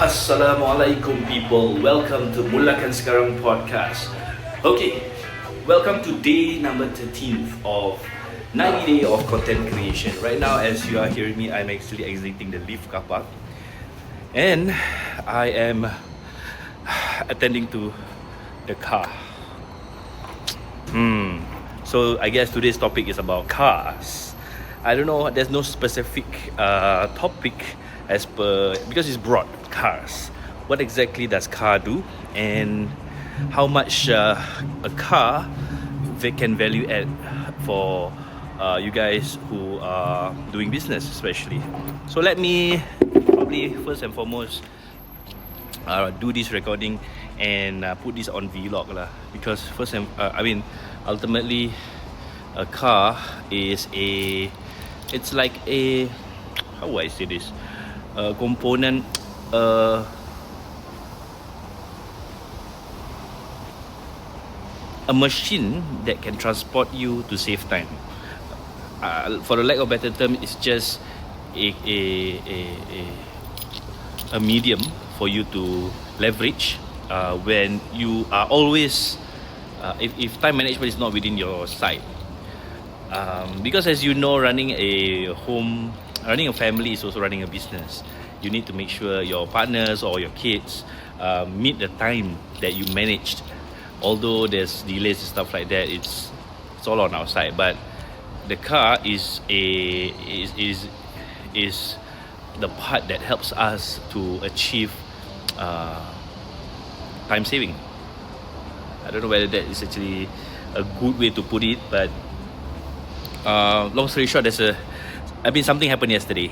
Assalamualaikum people, welcome to Mulakan Sekarang Podcast. Okay, welcome to day number 13th of 90 day of content creation. Right now as you are hearing me, I'm actually exiting the lift car park. And I am attending to the car. So I guess today's topic is about cars. I don't know, there's no specific topic as per, because it's broad, cars. What exactly does car do, and how much a car they can value add for you guys who are doing business especially. So let me probably first and foremost do this recording and put this on vlog lah, because ultimately a car is it's like a, how would I say this, a component, a machine that can transport you to save time. For the lack of a better term, it's just a medium for you to leverage when you are always if time management is not within your sight. Because as you know, running a family is also running a business. You need to make sure your partners or your kids meet the time that you managed. Although there's delays and stuff like that, it's all on our side. But the car is the part that helps us to achieve time saving. I don't know whether that is actually a good way to put it, but long story short, something happened yesterday.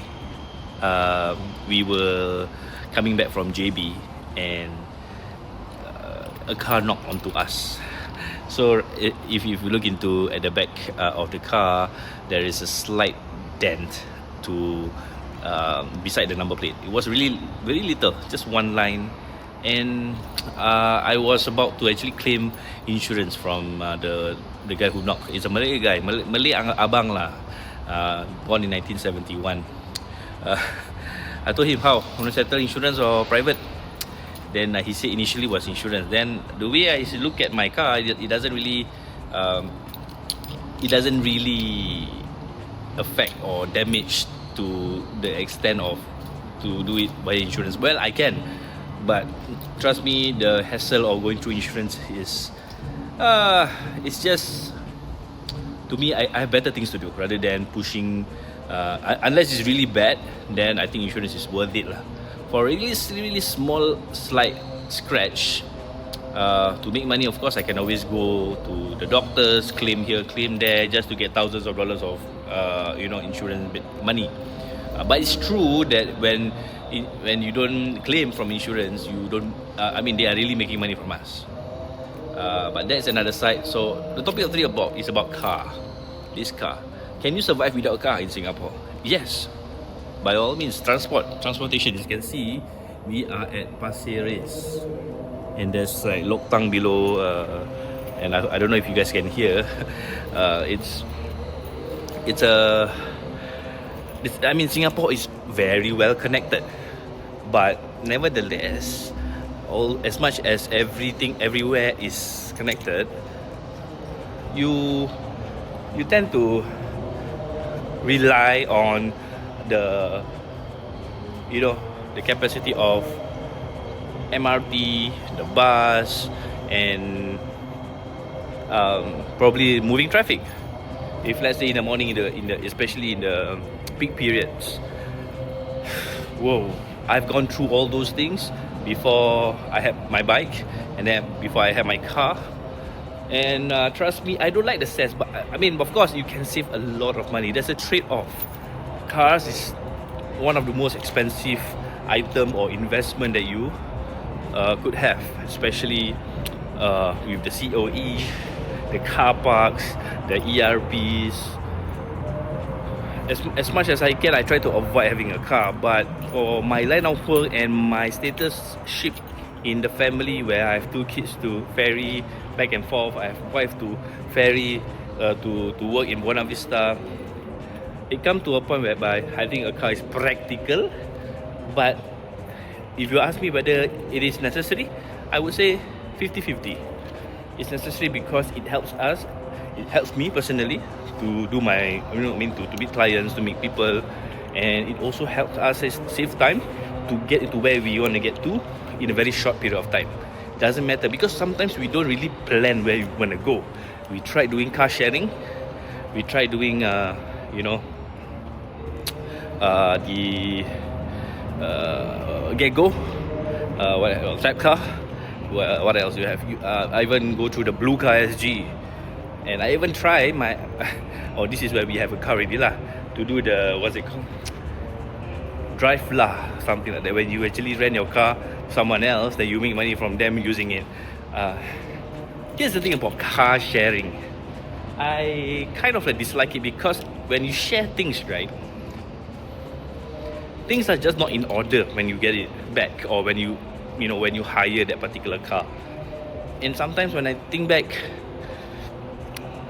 We were coming back from JB and a car knocked onto us. So if you look into at the back of the car, there is a slight dent to beside the number plate. It was really very little, just one line. And I was about to actually claim insurance from the guy who knocked. It's a Malay guy, Malay abang lah, born in 1971. I told him, how, want to settle insurance or private? Then he said initially was insurance. Then the way I look at my car, it doesn't really affect or damage to the extent of to do it by insurance. Well, I can, but trust me, the hassle of going through insurance is it's just, to me, I have better things to do rather than pushing. Unless it's really bad, then I think insurance is worth it lah. For a really small slight scratch, to make money, of course, I can always go to the doctors, claim here, claim there, just to get thousands of dollars of insurance money. But it's true that when you don't claim from insurance, you don't. They are really making money from us. But that's another side. So the topic of today is about car. This car. Can you survive without a car in Singapore? Yes. By all means, transportation. As you can see, we are at Pasir Ris, and there's like Lok Tang below. And I don't know if you guys can hear. Singapore is very well connected, but nevertheless, as much as everything everywhere is connected, you tend to rely on the capacity of MRT, the bus, and probably moving traffic. If let's say in the morning, especially in the peak periods, whoa, I've gone through all those things before I had my bike, and then before I had my car. And trust me, I don't like the sense, but of course you can save a lot of money. There's a trade-off. Cars is one of the most expensive item or investment that you could have, especially with the COE, the car parks, the ERPs. As much as I can, I try to avoid having a car. But for my line of work and my status shift in the family, where I have two kids to ferry back and forth, I have a wife to ferry to work in Buona Vista, it comes to a point whereby having a car is practical, but if you ask me whether it is necessary, I would say 50-50. It's necessary because it helps us, it helps me personally to do my, to meet clients, to meet people, and it also helps us save time to get into where we want to get to in a very short period of time. Doesn't matter, because sometimes we don't really plan where we want to go. We tried doing car sharing, we tried doing the Gecko, what else? Trapcar. What else you have? I even go through the Blue Car SG, and I even try my. Oh, this is where we have a car already lah. To do the, what's it called? Drive lah, something like that. When you actually rent your car to someone else, then you make money from them using it. Here's the thing about car sharing. I kind of dislike it because when you share things, right? Things are just not in order when you get it back, or when you hire that particular car. And sometimes when I think back,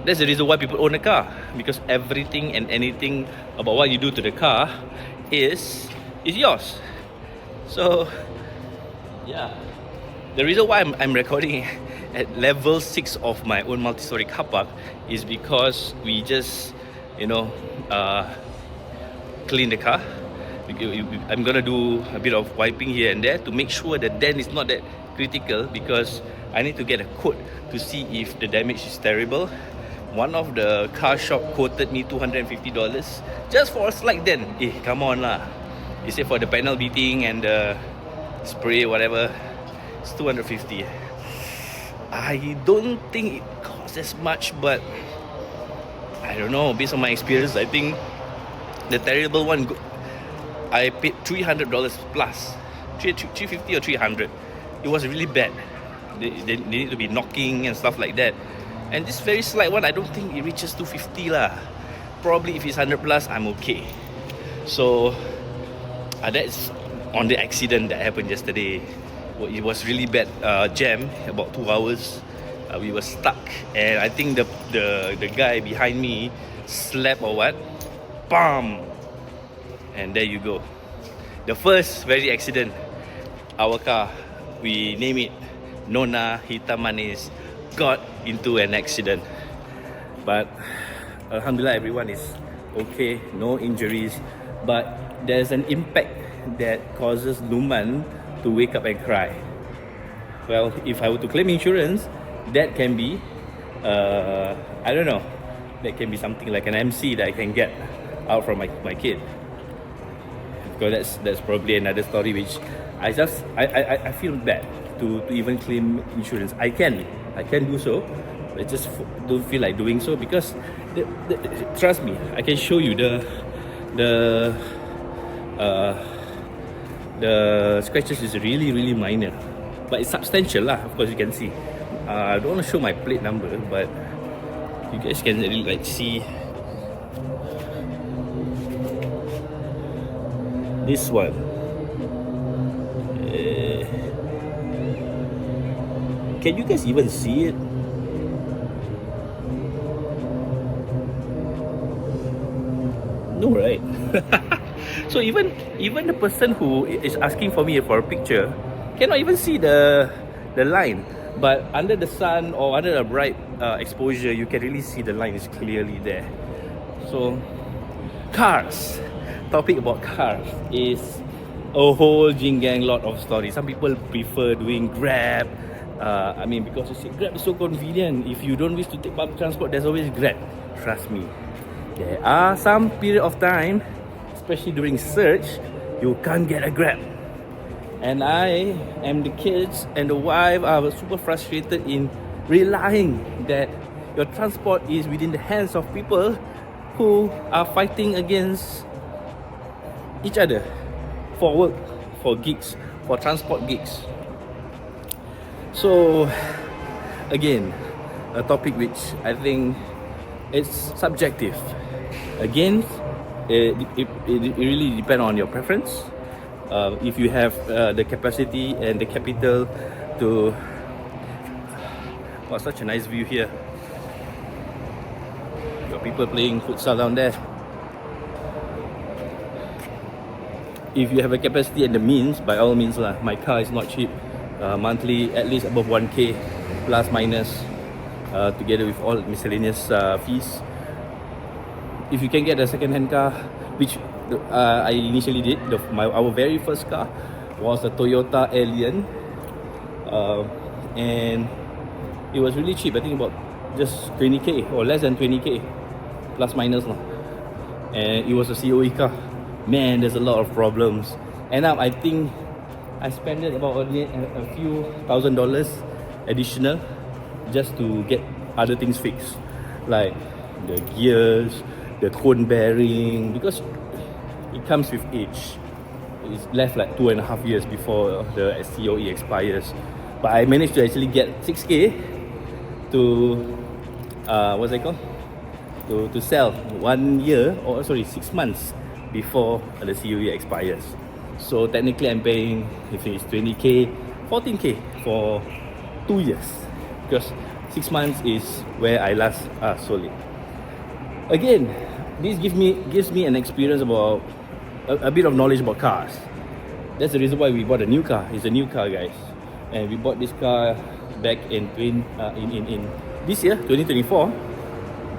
that's the reason why people own a car, because everything and anything about what you do to the car is yours. So yeah, the reason why I'm recording at level 6 of my own multi-story car park is because we just clean the car. I'm gonna do a bit of wiping here and there to make sure the dent is not that critical, because I need to get a quote to see if the damage is terrible. One of the car shop quoted me $250 just for a slight dent. Come on lah. He said for the panel beating and the spray, whatever, it's $250. I don't think it costs as much, but I don't know. Based on my experience, I think the terrible one, I paid $300 plus, $350 or $300. It was really bad. They need to be knocking and stuff like that. And this very slight one, I don't think it reaches $250 lah. Probably if it's 100 plus, I'm okay. So that's on the accident that happened yesterday. It was really bad jam, about 2 hours. We were stuck, and I think the guy behind me slept or what, bam. And there you go. The first very accident. Our car, we name it Nona Hitam Manis, got into an accident. But Alhamdulillah, everyone is okay, no injuries. But there's an impact that causes Numan to wake up and cry. Well, if I were to claim insurance, that can be, I don't know, that can be something like an MC that I can get out from my kid. Because that's probably another story which I feel bad to even claim insurance. I can do so, but I just don't feel like doing so, because trust me, I can show you the scratches is really minor, but it's substantial lah. Of course, you can see. I don't want to show my plate number, but you guys can really see. This one, can you guys even see it? No, right? So even the person who is asking for me for a picture cannot even see the line. But under the sun or under a bright exposure, you can really see the line is clearly there. So cars. Topic about cars is a whole jinggang lot of stories. Some people prefer doing Grab. Because you see, Grab is so convenient. If you don't wish to take public transport, there's always Grab. Trust me. There are some period of time, especially during search, you can't get a Grab. And I and the kids and the wife are super frustrated in relying that your transport is within the hands of people who are fighting against each other for work, for gigs, for transport gigs. So again, a topic which I think is subjective. Again, it really depends on your preference. If you have the capacity and the capital to, wow, such a nice view here. Got people playing futsal down there. if you have a capacity and the means, by all means lah. My car is not cheap. Monthly at least above 1k plus minus, together with all miscellaneous fees. If you can get a second-hand car, which I initially did, our very first car was a Toyota Allion, and it was really cheap. I think about just 20k or less than 20k plus minus lah. And it was a COE car. Man, there's a lot of problems. And now I think I spent about a few $1,000 additional just to get other things fixed, like the gears, the cone bearing, because it comes with age. It's left like 2.5 years before the COE expires. But I managed to actually get 6k to what's it called? To sell 1 year, or sorry, 6 months before the COE expires. So technically I'm paying, if it's 20k, 14k for 2 years, because 6 months is where I last sold it. Again, this gives me an experience about a bit of knowledge about cars. That's the reason why we bought a new car. It's a new car, guys, and we bought this car back in this year, 2024,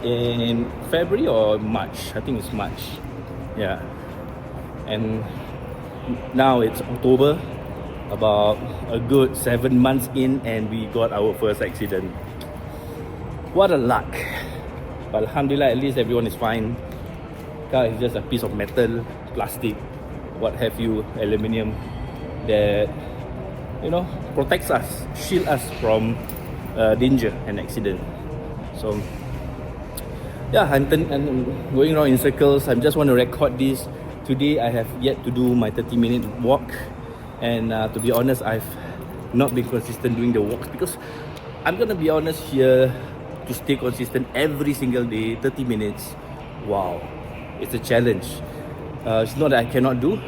in February or March. I think it's March. Yeah, and now it's October, about a good 7 months in, and we got our first accident. What a luck! But alhamdulillah, at least everyone is fine. Car is just a piece of metal, plastic, what have you, aluminium, that, you know, protects us, shield us from danger and accident. So yeah, I'm going around in circles. I just want to record this. Today I have yet to do my 30-minute walk, and to be honest, I've not been consistent doing the walks, because I'm gonna be honest here, to stay consistent every single day, 30 minutes, wow, it's a challenge. It's not that I cannot do.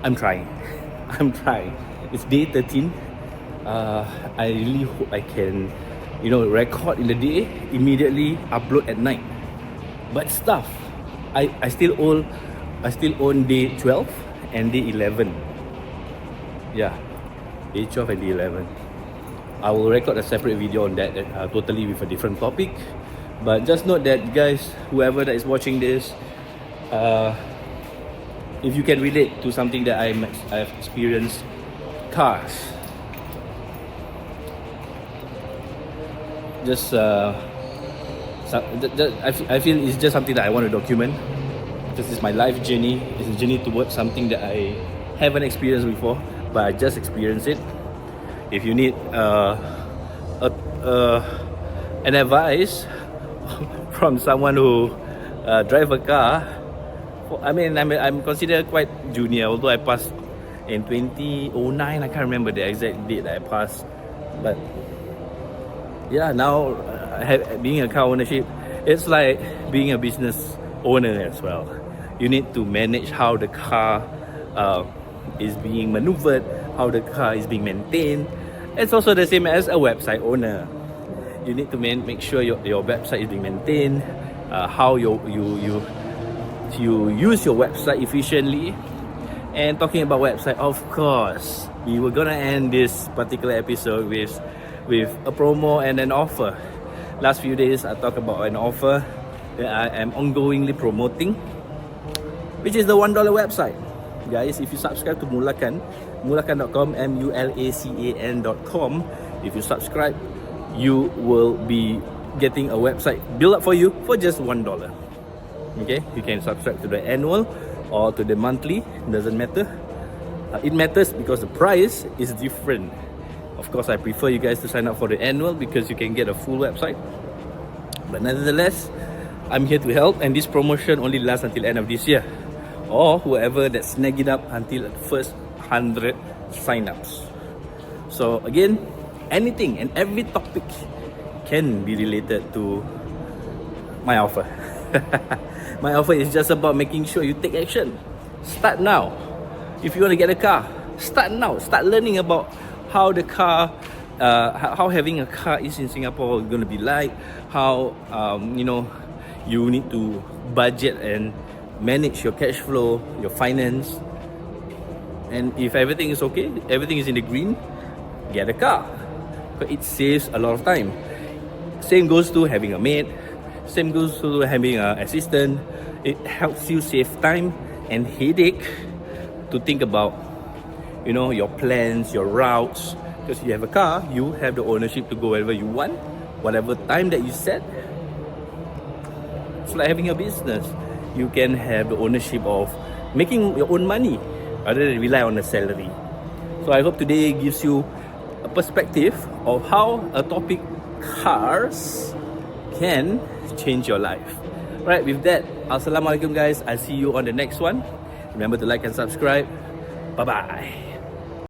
I'm trying. It's day 13. I really hope I can, you know, record in the day, immediately upload at night. But stuff, I still own day 12 and day 11. Yeah, day 12 and day 11. I will record a separate video on that, totally with a different topic. But just note that, guys, whoever that is watching this, if you can relate to something that I've experienced, cars, I feel it's just something that I want to document. This is my life journey. It's a journey towards something that I haven't experienced before, but I just experienced it. If you need an advice from someone who drive a car, I'm considered quite junior, although I passed in 2009. I can't remember the exact date that I passed, but yeah, now being a car ownership, it's like being a business owner as well. You need to manage how the car is being maneuvered, how the car is being maintained. It's also the same as a website owner. You need to make sure your website is being maintained, how you use your website efficiently. And talking about website, of course, we were gonna end this particular episode with a promo and an offer. Last few days I talked about an offer that I am ongoingly promoting, which is the $1 website. Guys, if you subscribe to Mulakan, mulakan.com, mulacan.com, if you subscribe, you will be getting a website built up for you for just $1. Okay, you can subscribe to the annual or to the monthly, doesn't matter. It matters because the price is different. Of course, I prefer you guys to sign up for the annual because you can get a full website. But nevertheless, I'm here to help, and this promotion only lasts until end of this year, or whoever that snag it up until the first 100 sign-ups. So again, anything and every topic can be related to my offer. My offer is just about making sure you take action. Start now. If you want to get a car, start now. Start learning about how the car, how having a car is in Singapore going to be like. How you need to budget and manage your cash flow, your finance, And if everything is okay, everything is in the green, get a car. But it saves a lot of time. Same goes to having a maid. Same goes to having an assistant. It helps you save time and headache to think about, your plans, your routes. Because if you have a car, you have the ownership to go wherever you want, whatever time that you set. It's like having a business. You can have the ownership of making your own money rather than rely on a salary. So I hope today gives you a perspective of how a topic cars can change your life. Right, with that, Assalamualaikum guys. I'll see you on the next one. Remember to like and subscribe. Bye bye.